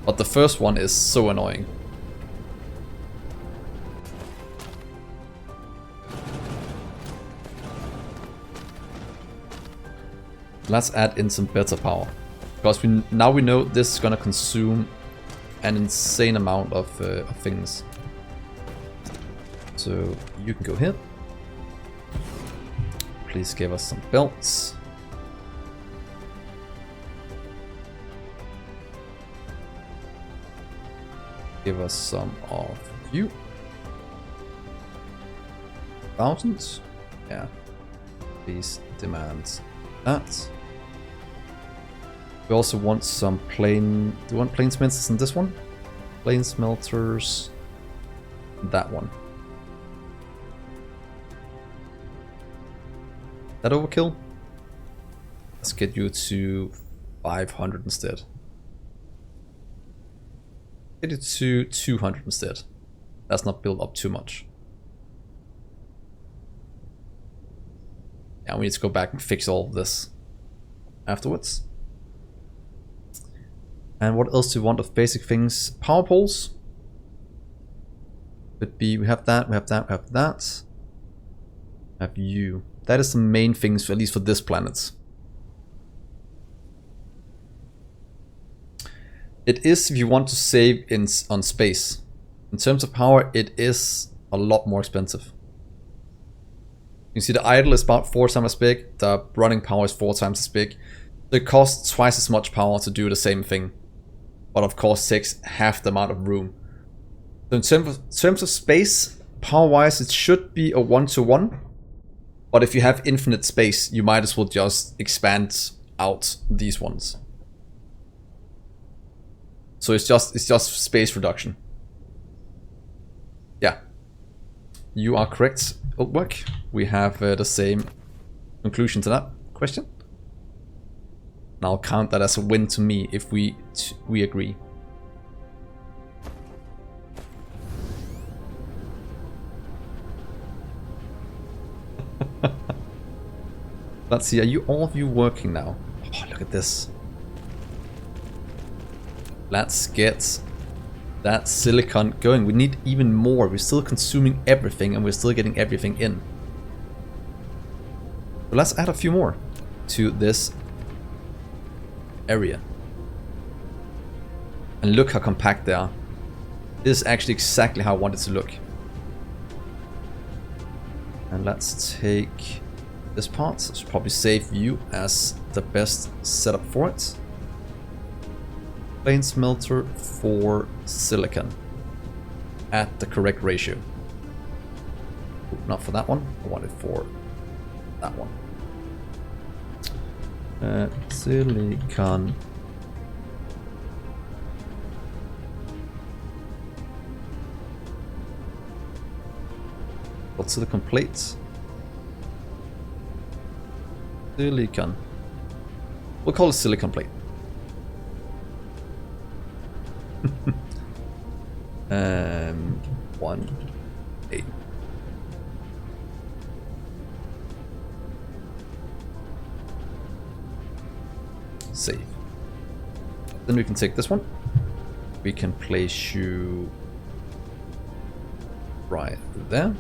But the first one is so annoying. Let's add in some better power. Because now we know this is gonna consume an insane amount of things. So you can go here. Please give us some belts. Give us some of you. Thousands? Yeah. Please demand that. We also want some plain... Do you want plain smelters in this one? Plain smelters... That one. That overkill? Let's get you to 500 instead. Get it to 200 instead. Let's not build up too much. Yeah, we need to go back and fix all of this afterwards. And what else do we want of basic things? Power poles. Could be, we have that, we have that, we have that. Have you. That is the main things, at least for this planet. It is if you want to save on space. In terms of power, it is a lot more expensive. You see the idle is about 4 times as big, the running power is 4 times as big. It costs twice as much power to do the same thing. But of course takes half the amount of room. So in terms of space, power-wise it should be a 1-to-1. But if you have infinite space, you might as well just expand out these ones. So it's just space reduction. Yeah. You are correct, Oldwork. We have the same conclusion to that question. And I'll count that as a win to me if we agree. Let's see, are you all of you working now? Oh, look at this. Let's get that silicon going. We need even more. We're still consuming everything and we're still getting everything in. So let's add a few more to this area. And look how compact they are. This is actually exactly how I want it to look. And let's take this part. This should probably save you as the best setup for it. Plain smelter for silicon at the correct ratio. Not for that one, I want it for that one. Silicon. What silicon plates? Silicon. We'll call it silicon plate. 1-8. Save. Then we can take this one. We can place you right there.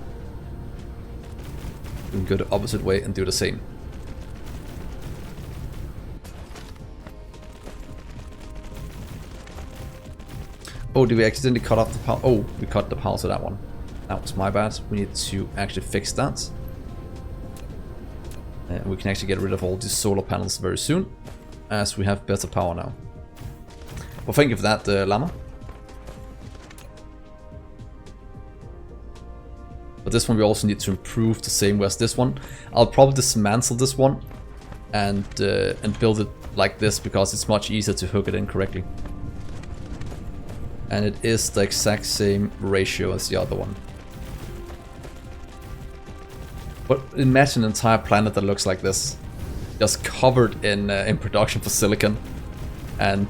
We can go the opposite way and do the same. Oh, did we accidentally cut off the power? Oh, we cut the power to that one. That was my bad. We need to actually fix that. We can actually get rid of all these solar panels very soon, as we have better power now. Well, thank you for that, Llama. But this one we also need to improve the same way as this one. I'll probably dismantle this one and build it like this because it's much easier to hook it in correctly. And it is the exact same ratio as the other one. But imagine an entire planet that looks like this, just covered in production for silicon, and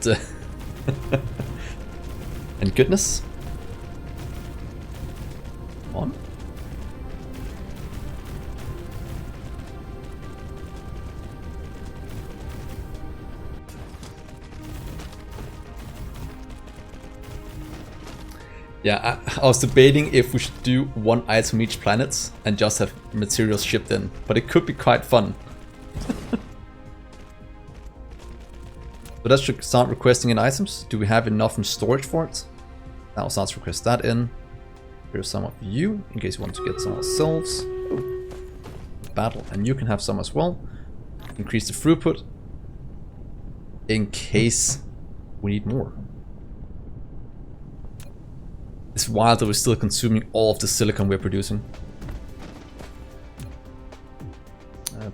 and goodness. Come on. Yeah, I was debating if we should do one item each planet and just have materials shipped in, but it could be quite fun. So let's start requesting in items. Do we have enough in storage for it? Now start to request that in. Here's some of you, in case you want to get some ourselves. Oh. Battle, and you can have some as well. Increase the throughput, in case we need more. It's wild that we're still consuming all of the silicon we're producing.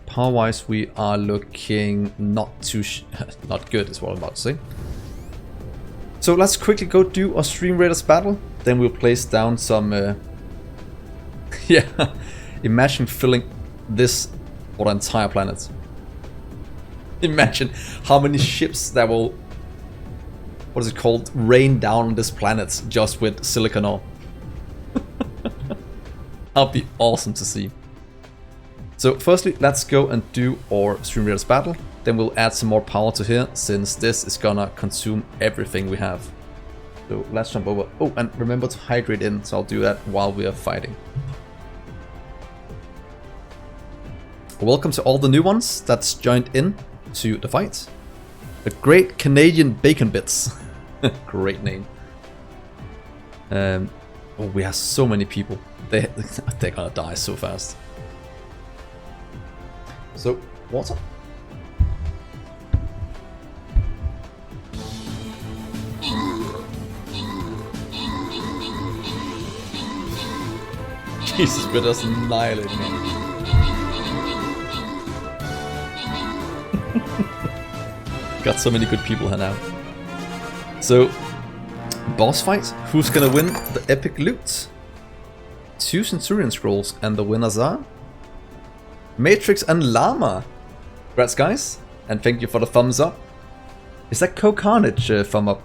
Power-wise, we are looking not too not good, is what I'm about to say. So let's quickly go do our Stream Raiders battle. Then we'll place down some. Yeah, imagine filling this for the entire planet. Imagine how many ships that will, what is it called, rain down on this planet just with silicon ore. That'd be awesome to see. So firstly, let's go and do our Stream Raiders battle. Then we'll add some more power to here, since this is gonna consume everything we have. So let's jump over. Oh, and remember to hydrate in, so I'll do that while we are fighting. Welcome to all the new ones that's joined in to the fight. The Great Canadian Bacon Bits. Great name. Oh, we have so many people. They're gonna die so fast. So, water. Jesus, we're just annihilating him. Got so many good people here now. So, boss fight. Who's gonna win the epic loot? 2 Centurion Scrolls, and the winners are Matrix and Llama. Congrats, guys, and thank you for the thumbs up. Is that Co-Carnage thumb up?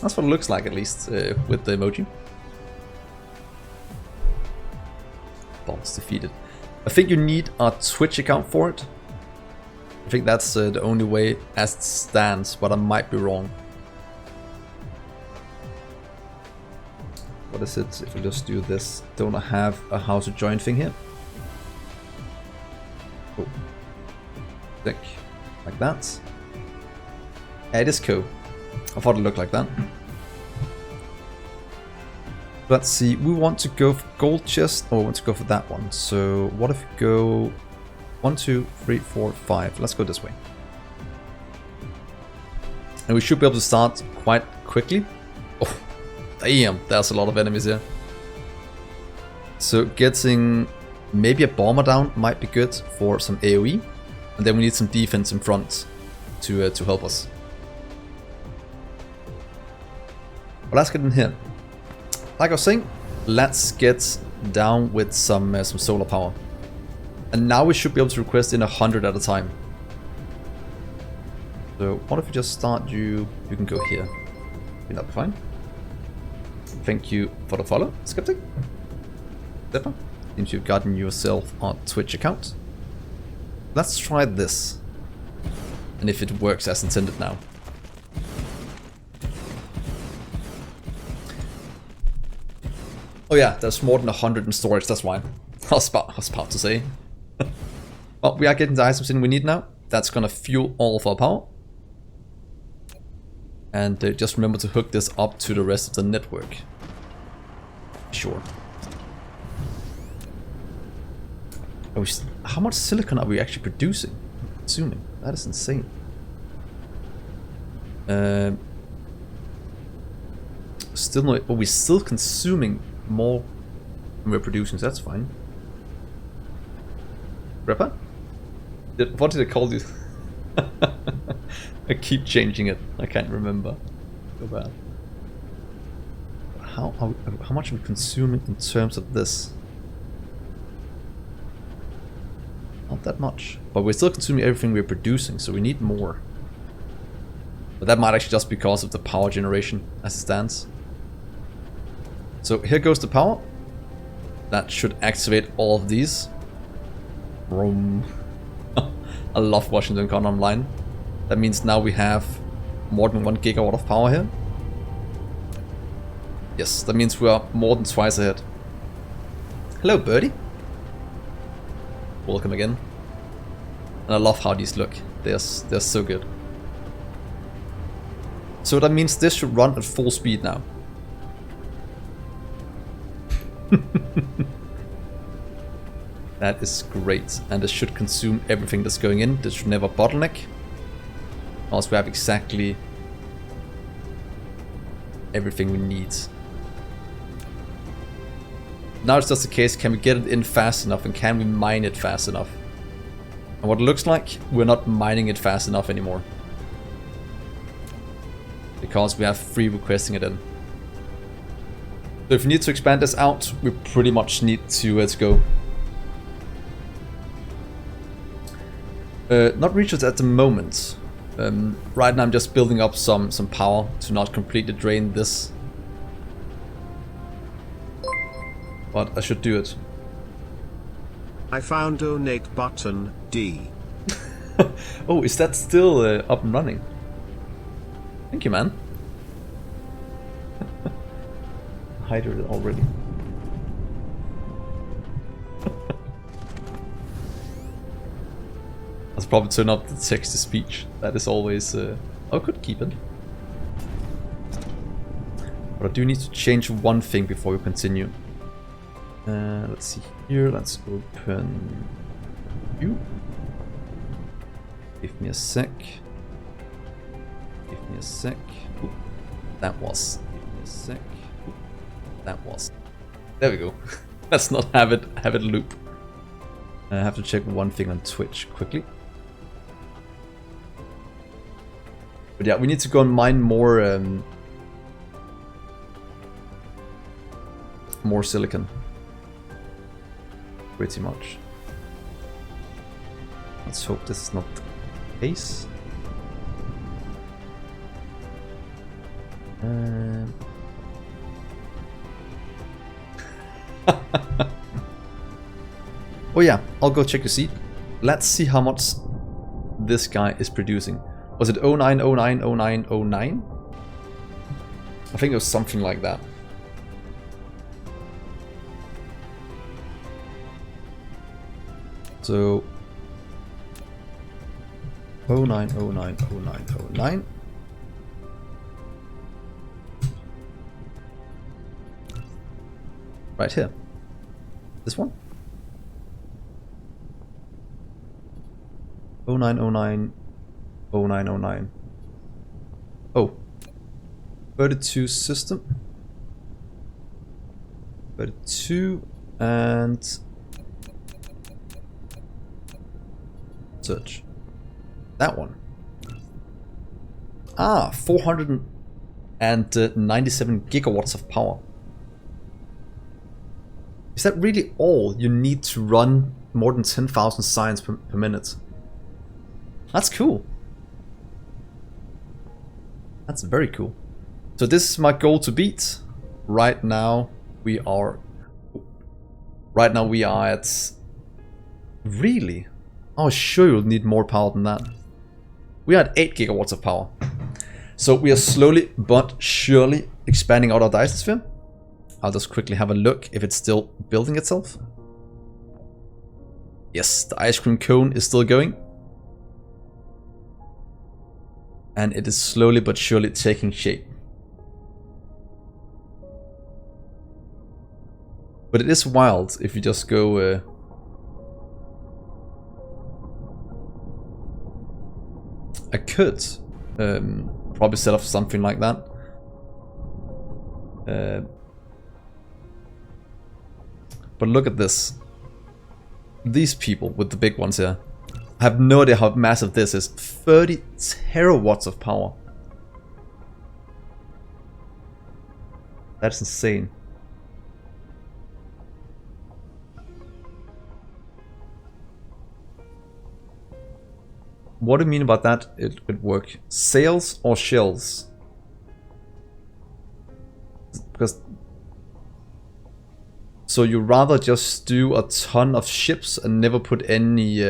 That's what it looks like, at least, with the emoji. Boss defeated. I think you need a Twitch account for it. I think that's the only way as it stands, but I might be wrong. What is it if we just do this? Don't I have a how to join thing here? Oh. Click. Like that. It is cool. I thought it looked like that. Let's see, we want to go for gold chest, or we want to go for that one. So what if we go 1, 2, 3, 4, 5. Let's go this way. And we should be able to start quite quickly. Oh, damn, there's a lot of enemies here. So getting maybe a bomber down might be good for some AoE. And then we need some defense in front to help us. Well, let's get in here. Like I was saying, let's get down with some solar power. And now we should be able to request in 100 at a time. So what if we just start you can go here. That'll be fine. Thank you for the follow, Skeptic. Dipper. Seems you've gotten yourself a Twitch account. Let's try this. And if it works as intended now. Oh yeah, there's more than 100 in storage, that's why. I was about to say. Well, we are getting the items in we need now. That's gonna fuel all of our power. And just remember to hook this up to the rest of the network. Sure. How much silicon are we actually producing? Consuming? That is insane. Still no, but we're still consuming more than we're producing, so that's fine. Rapper? What did I call you? I keep changing it. I can't remember. So bad. How much are we consuming in terms of this? Not that much. But we're still consuming everything we're producing, so we need more. But that might actually just be because of the power generation as it stands. So here goes the power. That should activate all of these. Vroom. I love watching them come online. That means now we have more than 1 gigawatt of power here. Yes, that means we are more than twice ahead. Hello, birdie. Welcome again. And I love how these look. They're so good. So that means this should run at full speed now. That is great. And this should consume everything that's going in. This should never bottleneck. Also, we have exactly everything we need. Now it's just the case, can we get it in fast enough and can we mine it fast enough? And what it looks like, we're not mining it fast enough anymore. Because we have free requesting it in. So if we need to expand this out, we pretty much need to go. Not reaches at the moment. Right now I'm just building up some power to not completely drain this. But I should do it. I found donate button D. Oh, is that still up and running? Thank you, man. Hide it already. Let's probably turn up the text to speech. That is always... I could keep it. But I do need to change one thing before we continue. Let's see here. Let's open you. Give me a sec. Give me a sec. Ooh, that was. Give me a sec. Ooh, that was. There we go. Let's not have it loop. I have to check one thing on Twitch quickly. But yeah, we need to go and mine more more silicon. Pretty much. Let's hope this is not the case. Oh yeah, I'll go check the seed. Let's see how much this guy is producing. Was it 09090909? I think it was something like that. So 09090909. Right here. This one. 09090909. Oh. 32 system. 32 and search. That one. Ah, 497 gigawatts of power. Is that really all you need to run more than 10,000 signs per minute? That's cool. That's very cool. So this is my goal to beat. Right now we are at... Really? Oh, sure you'll need more power than that. We are at 8 gigawatts of power. So we are slowly but surely expanding out our Dyson sphere. I'll just quickly have a look if it's still building itself. Yes, the ice cream cone is still going. And it is slowly but surely taking shape. But it is wild if you just go... I could probably set off something like that. But look at this. These people with the big ones here. I have no idea how massive this is. 30 terawatts of power. That's insane. What do you mean about that? It would work. Sails or shells? Because... So you rather just do a ton of ships and never put any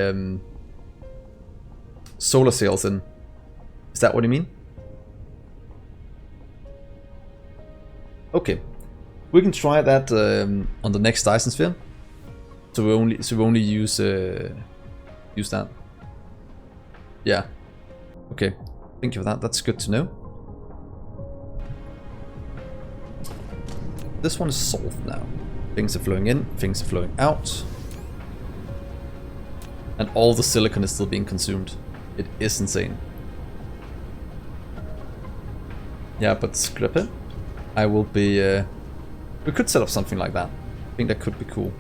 solar sails in? Is that what you mean? Okay. We can try that on the next Dyson sphere. So we only use that. Yeah. Okay. Thank you for that. That's good to know. This one is solved now. Things are flowing in, things are flowing out. And all the silicon is still being consumed. It is insane. Yeah, but scrap it. I will be... we could set up something like that. I think that could be cool.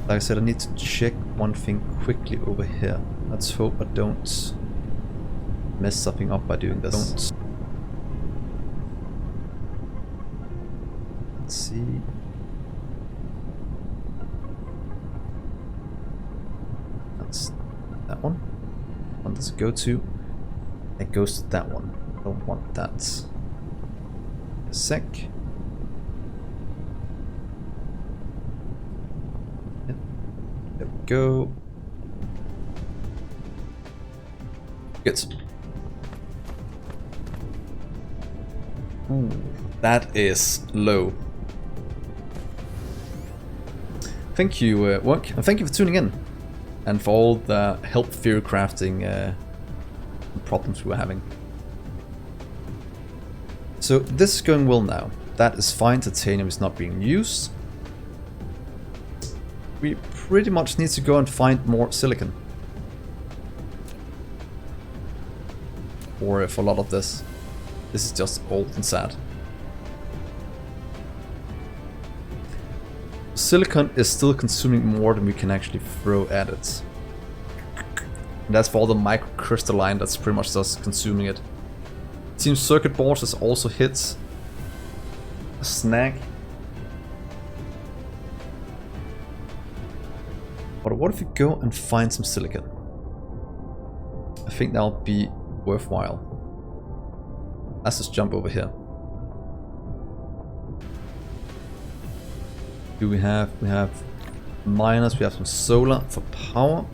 Like I said, I need to check one thing quickly over here. Let's hope I don't mess something up by doing this. Let's see. That's that one. What does it go to? It goes to that one. I don't want that. A sec. Yep. There we go. Good. Ooh, that is low. Thank you, Work, and thank you for tuning in, and for all the help theory crafting problems we were having. So this is going well now. That is fine. Titanium is not being used. We pretty much need to go and find more silicon. Or for a lot of this. This is just old and sad. Silicon is still consuming more than we can actually throw at it. And that's for all the microcrystalline that's pretty much just consuming it. It seems circuit boards has also hit a snag. But what if we go and find some silicon? I think that'll be worthwhile. Let's just jump over here. Do we have miners, we have some solar for power.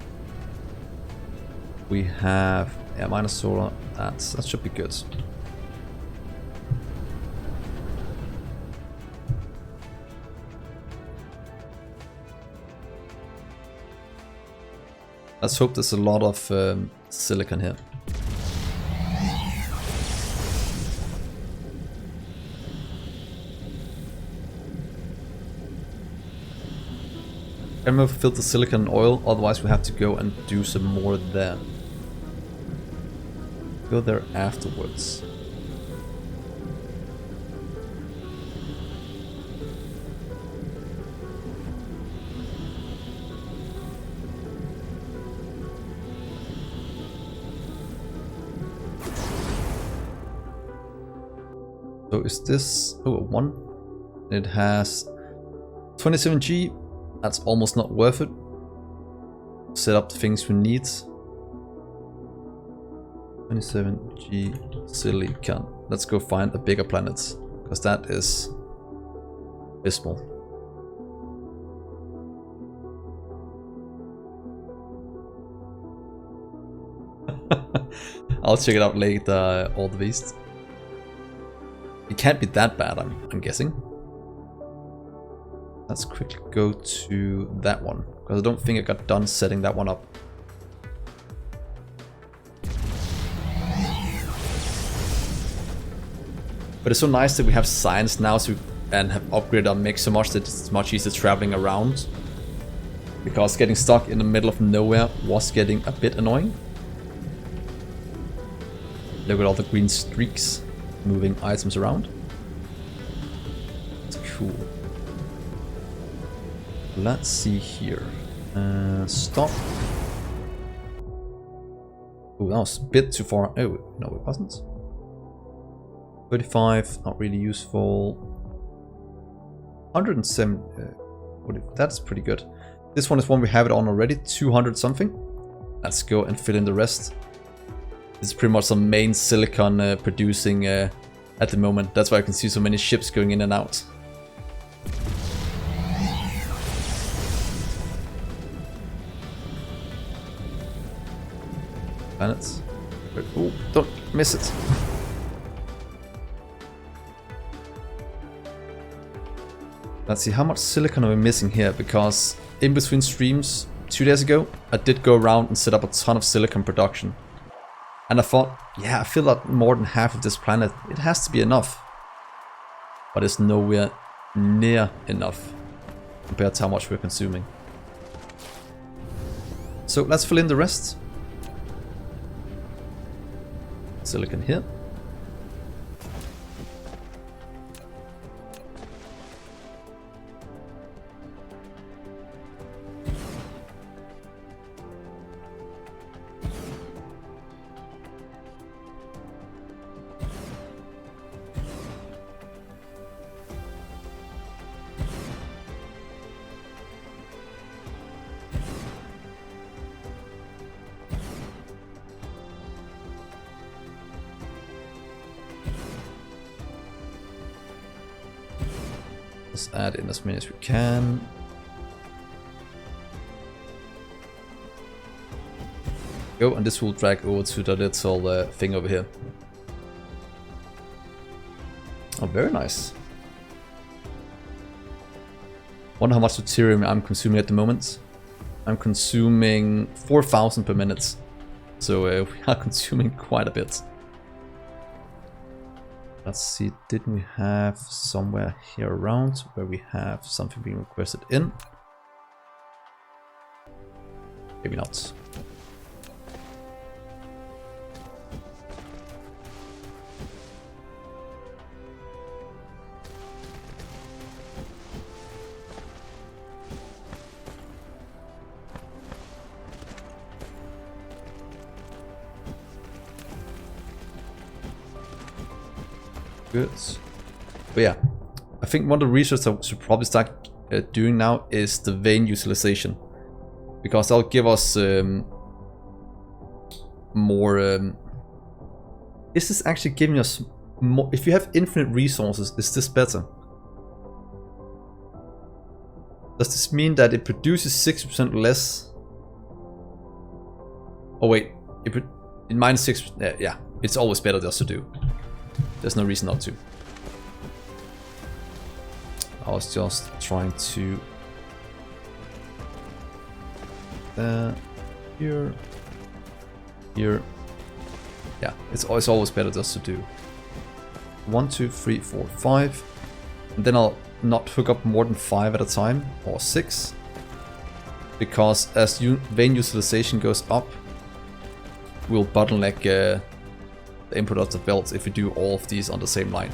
We have minus solar, that should be good. Let's hope there's a lot of silicon here. I remember filter silicon and oil, otherwise we have to go and do some more there. Go there afterwards. So is this, oh, a 1? It has 27G. That's almost not worth it. Set up the things we need. 27G silicon. Let's go find a bigger planet, because that is abysmal. I'll check it out later, all the beast. It can't be that bad, I'm guessing. Let's quickly go to that one, because I don't think I got done setting that one up. But it's so nice that we have science now, and have upgraded our mech so much that it's much easier traveling around. Because getting stuck in the middle of nowhere was getting a bit annoying. Look at all the green streaks moving items around. It's cool. Let's see here. Stop. Oh, that was a bit too far. Oh, no, it wasn't. 35, not really useful. 107. That's pretty good. This one is one we have it on already. 200 something. Let's go and fill in the rest. It's pretty much some main silicon producing at the moment. That's why I can see so many ships going in and out. Planets. Oh, don't miss it. Let's see, how much silicon are we missing here? Because in between streams 2 days ago, I did go around and set up a ton of silicon production. And I thought, yeah, I feel like more than half of this planet, it has to be enough. But it's nowhere near enough compared to how much we're consuming. So let's fill in the rest. Silicon here. Let's add in as many as we can. Go, and this will drag over to the little thing over here. Oh, very nice. Wonder how much deuterium I'm consuming at the moment. I'm consuming 4,000 per minute. So we are consuming quite a bit. Let's see, didn't we have somewhere here around where we have something being requested in? Maybe not. Good. But yeah, I think one of the research I should probably start doing now is the vein utilization, because that'll give us more. Is this actually giving us more? If you have infinite resources, is this better? Does this mean that it produces 60% less? Oh wait, it minus 6. Yeah, it's always better just to do. There's no reason not to. I was just trying to... here. Here. Yeah, it's always better just to do 1, 2, 3, 4, 5. And then I'll not hook up more than 5 at a time, or 6. Because as vein utilization goes up, we'll bottleneck the input of the belts if we do all of these on the same line.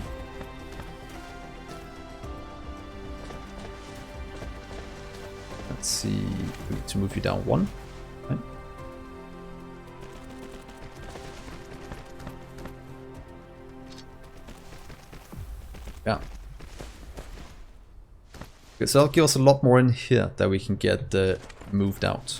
Let's see, we need to move you down 1. Okay. Yeah. Okay, so that'll give us a lot more in here that we can get moved out.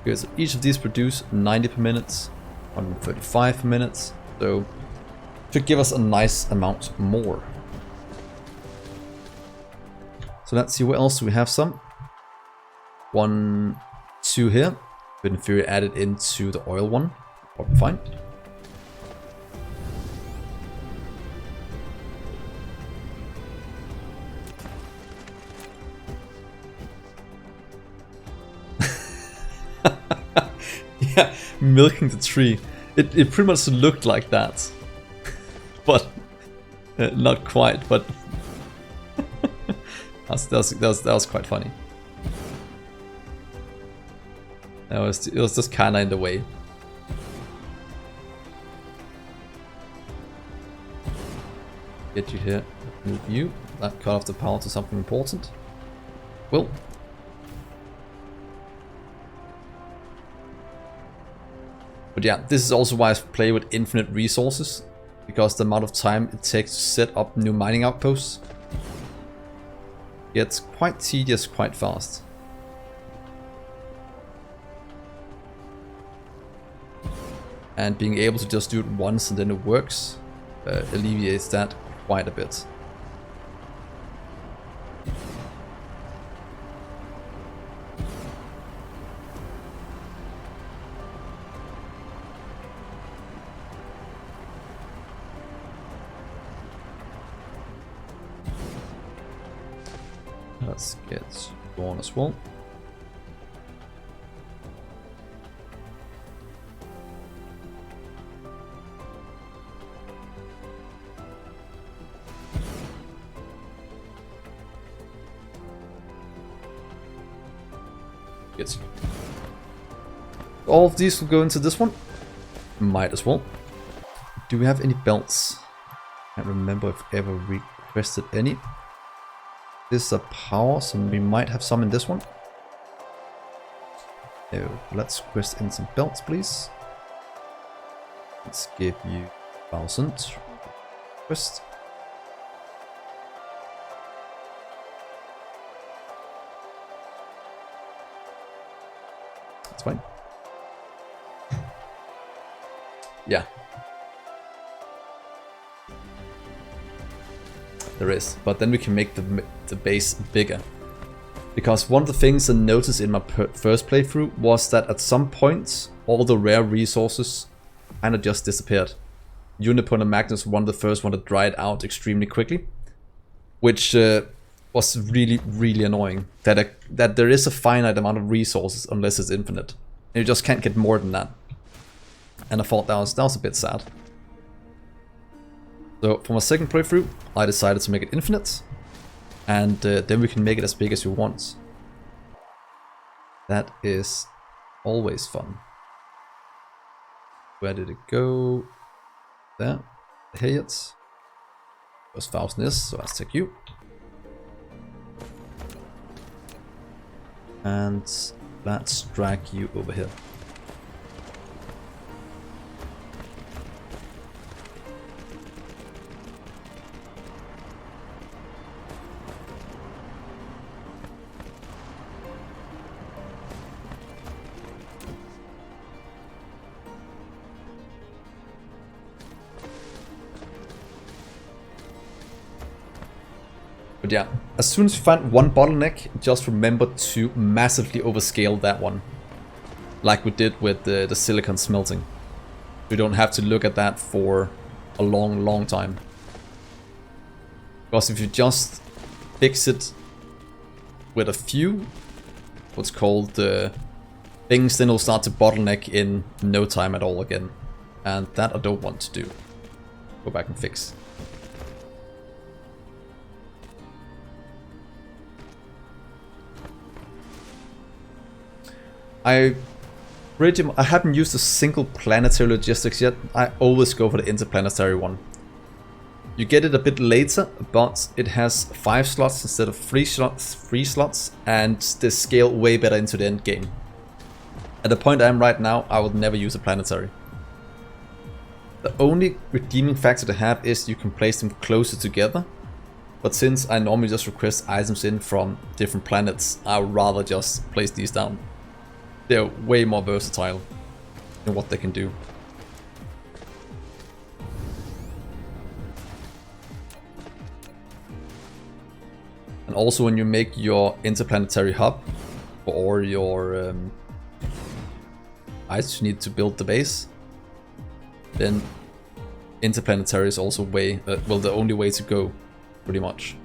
Okay, so each of these produce 90 per minute, 135 per minute, so should give us a nice amount more. So let's see, what else do we have some? 1, 2 here, but in theory added into the oil one, probably fine. Yeah, milking the tree. It pretty much looked like that. But not quite, but that was quite funny. It was just kinda in the way. Get you here, move you, that cut off the power to something important. Well. But yeah, this is also why I play with infinite resources, because the amount of time it takes to set up new mining outposts gets quite tedious quite fast. And being able to just do it once and then it works alleviates that quite a bit. Let's get you on as well. Gets you. All of these will go into this one. Might as well. Do we have any belts? I can't remember if I ever requested any. This is a power, so we might have some in this one. So let's request in some belts, please. Let's give you 1,000. Request. That's fine. Yeah. There is, but then we can make the base bigger. Because one of the things I noticed in my first playthrough was that at some point all the rare resources kind of just disappeared. Unicorn and Magnus were one of the first one that dried out extremely quickly, which was really annoying. That there is a finite amount of resources unless it's infinite. And you just can't get more than that. And I thought that was a bit sad. So for my second playthrough, I decided to make it infinite, and then we can make it as big as you want. That is always fun. Where did it go? There. Hey, it's first 1,000 is, so let's take you. And let's drag you over here. But yeah, as soon as you find one bottleneck, just remember to massively overscale that one. Like we did with the silicon smelting. You don't have to look at that for a long time. Because if you just fix it with a few, what's called things, then it'll start to bottleneck in no time at all again. And that I don't want to do. Go back and fix. I haven't used a single planetary logistics yet. I always go for the interplanetary one. You get it a bit later, but it has 5 slots instead of 3 slots, and they scale way better into the end game. At the point I am right now, I would never use a planetary. The only redeeming factor to have is you can place them closer together. But since I normally just request items in from different planets, I would rather just place these down. They're way more versatile in what they can do. And also when you make your interplanetary hub or your items you need to build the base, then interplanetary is also the only way to go, pretty much.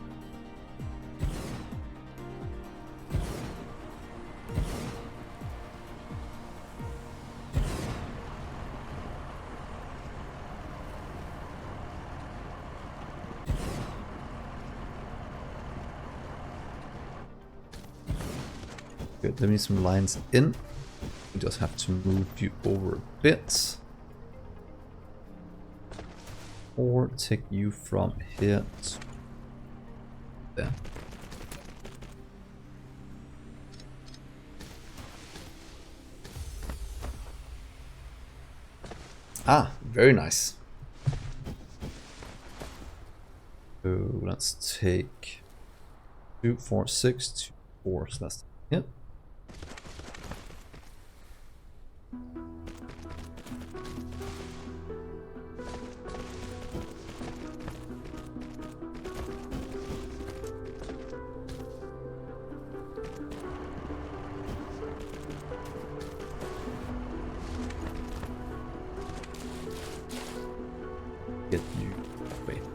Good, let me some lines in. We just have to move you over a bit. Or take you from here to there. Ah, very nice. So let's take 2, 4, 6, 2, 4, so that's it. get you. Wait.